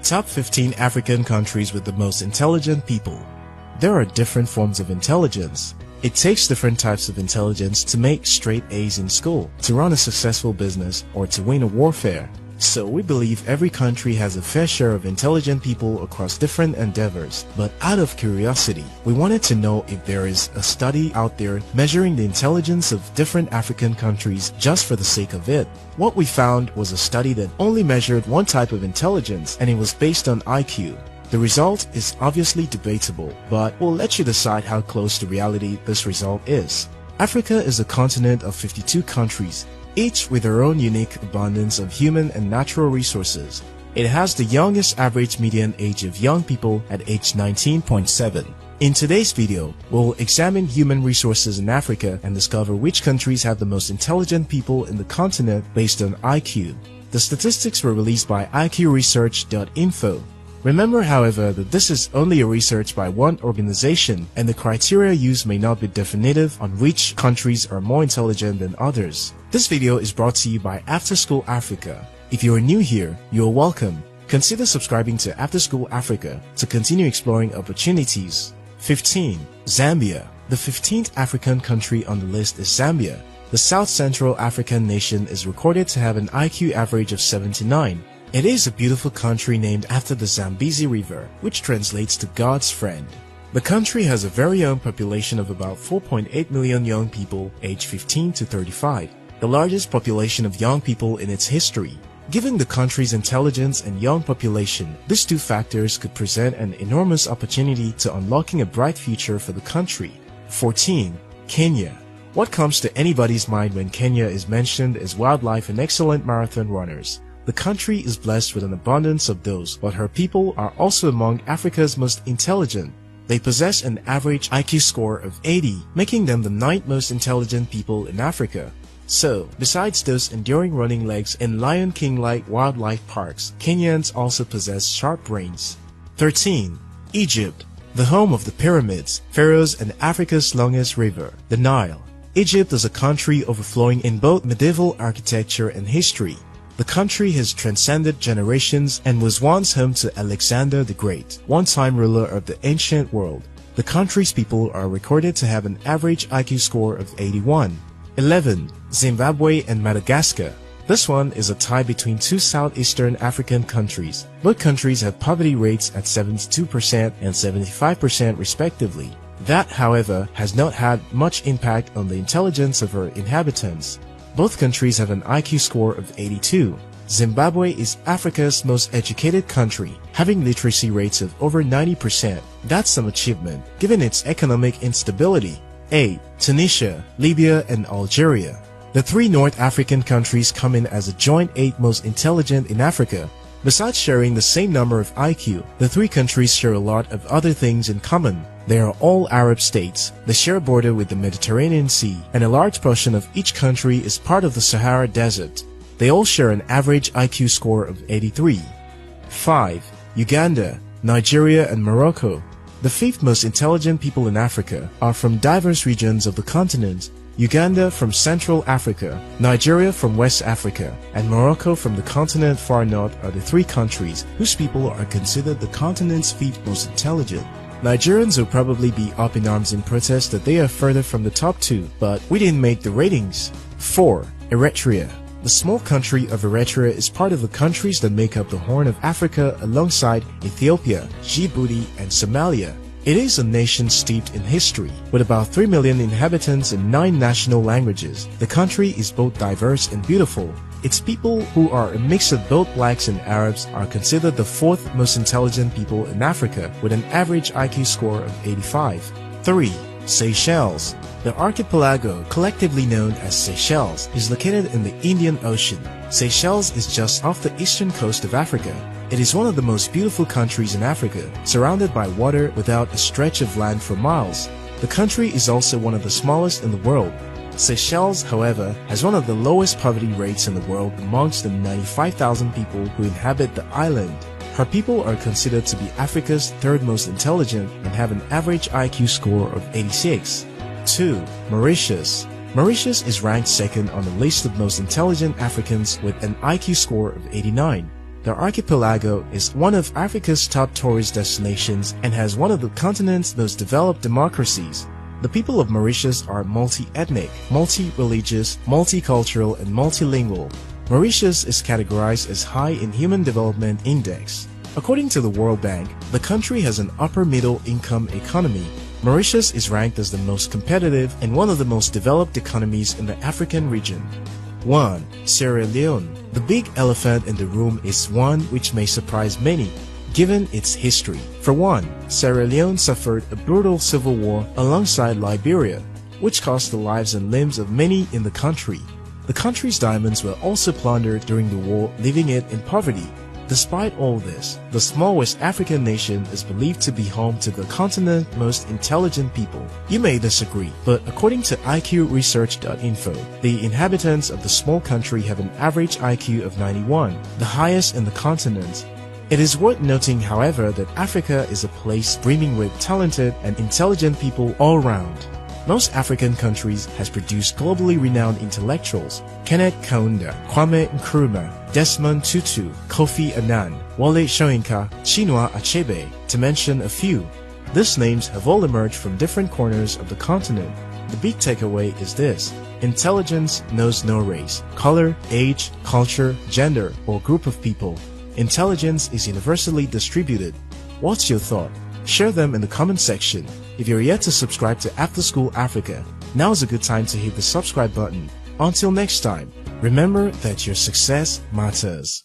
Top 15 African countries with the most intelligent people. There are different forms of intelligence. It takes different types of intelligence to make straight A's in school, to run a successful business, or to win a warfare. So we believe every country has a fair share of intelligent people across different endeavors. But out of curiosity, we wanted to know if there is a study out there measuring the intelligence of different African countries just for the sake of it. What we found was a study that only measured one type of intelligence, and it was based on IQ. The result is obviously debatable, but we'll let you decide how close to reality this result is. Africa is a continent of 52 countries, each with their own unique abundance of human and natural resources. It has the youngest average median age of young people at age 19.7. In today's video, we'll examine human resources in Africa and discover which countries have the most intelligent people in the continent based on IQ. The statistics were released by IQresearch.info. Remember, however, that this is only a research by one organization, and the criteria used may not be definitive on which countries are more intelligent than others. This video is brought to you by After School Africa. If you are new here, you are welcome. Consider subscribing to After School Africa to continue exploring opportunities. 15. Zambia. The 15th African country on the list is Zambia. The South Central African nation is recorded to have an IQ average of 79. It is a beautiful country named after the Zambezi River, which translates to God's friend. The country has a very young population of about 4.8 million young people aged 15 to 35, the largest population of young people in its history. Given the country's intelligence and young population, these two factors could present an enormous opportunity to unlocking a bright future for the country. 14. Kenya. What comes to anybody's mind when Kenya is mentioned is wildlife and excellent marathon runners. The country is blessed with an abundance of those, but her people are also among Africa's most intelligent. They possess an average IQ score of 80, making them the 9th most intelligent people in Africa. So, besides those enduring running legs and Lion King-like wildlife parks, Kenyans also possess sharp brains. 13. Egypt. The home of the pyramids, pharaohs, and Africa's longest river, the Nile. Egypt is a country overflowing in both medieval architecture and history. The country has transcended generations and was once home to Alexander the Great, one-time ruler of the ancient world. The country's people are recorded to have an average IQ score of 81. 11. Zimbabwe and Madagascar. This one is a tie between two southeastern African countries. Both countries have poverty rates at 72% and 75% respectively. That, however, has not had much impact on the intelligence of her inhabitants. Both countries have an IQ score of 82. Zimbabwe is Africa's most educated country, having literacy rates of over 90%. That's some achievement, given its economic instability. 8. Tunisia, Libya, and Algeria. The three North African countries come in as a joint 8th most intelligent in Africa. Besides sharing the same number of IQ, the three countries share a lot of other things in common. They are all Arab states, they share a border with the Mediterranean Sea, and a large portion of each country is part of the Sahara Desert. They all share an average IQ score of 83. 5. Uganda, Nigeria, and Morocco. The 5th most intelligent people in Africa are from diverse regions of the continent. Uganda from Central Africa, Nigeria from West Africa, and Morocco from the continent far north are the three countries whose people are considered the continent's 5th most intelligent. Nigerians will probably be up in arms in protest that they are further from the top 2, but we didn't make the ratings. 4. Eritrea. The small country of Eritrea is part of the countries that make up the Horn of Africa alongside Ethiopia, Djibouti, and Somalia. It is a nation steeped in history, with about 3 million inhabitants and 9 national languages. The country is both diverse and beautiful. Its people, who are a mix of both blacks and Arabs, are considered the 4th most intelligent people in Africa, with an average IQ score of 85. 3. Seychelles. The archipelago, collectively known as Seychelles, is located in the Indian Ocean. Seychelles is just off the eastern coast of Africa. It is one of the most beautiful countries in Africa, surrounded by water without a stretch of land for miles. The country is also one of the smallest in the world. Seychelles, however, has one of the lowest poverty rates in the world amongst the 95,000 people who inhabit the island. Her people are considered to be Africa's 3rd most intelligent and have an average IQ score of 86. 2. Mauritius. Mauritius is ranked 2nd on the list of most intelligent Africans with an IQ score of 89. The archipelago is one of Africa's top tourist destinations and has one of the continent's most developed democracies. The people of Mauritius are multi-ethnic, multi-religious, multicultural, and multilingual. Mauritius is categorized as high in Human Development Index. According to the World Bank, the country has an upper-middle income economy. Mauritius is ranked as the most competitive and one of the most developed economies in the African region. 1. Sierra Leone. The big elephant in the room is one which may surprise many, given its history. For one, Sierra Leone suffered a brutal civil war alongside Liberia, which cost the lives and limbs of many in the country. The country's diamonds were also plundered during the war, leaving it in poverty. Despite all this, the small West African nation is believed to be home to the continent's most intelligent people. You may disagree, but according to IQresearch.info, the inhabitants of the small country have an average IQ of 91, the highest in the continent. It is worth noting, however, that Africa is a place brimming with talented and intelligent people all around. Most African countries has produced globally renowned intellectuals: Kenneth Kaunda, Kwame Nkrumah, Desmond Tutu, Kofi Annan, Wole Soyinka, Chinua Achebe, to mention a few. These names have all emerged from different corners of the continent. The big takeaway is this: intelligence knows no race, color, age, culture, gender, or group of people. Intelligence is universally distributed. What's your thought? Share them in the comment section. If you're yet to subscribe to After School Africa, now is a good time to hit the subscribe button. Until next time, remember that your success matters.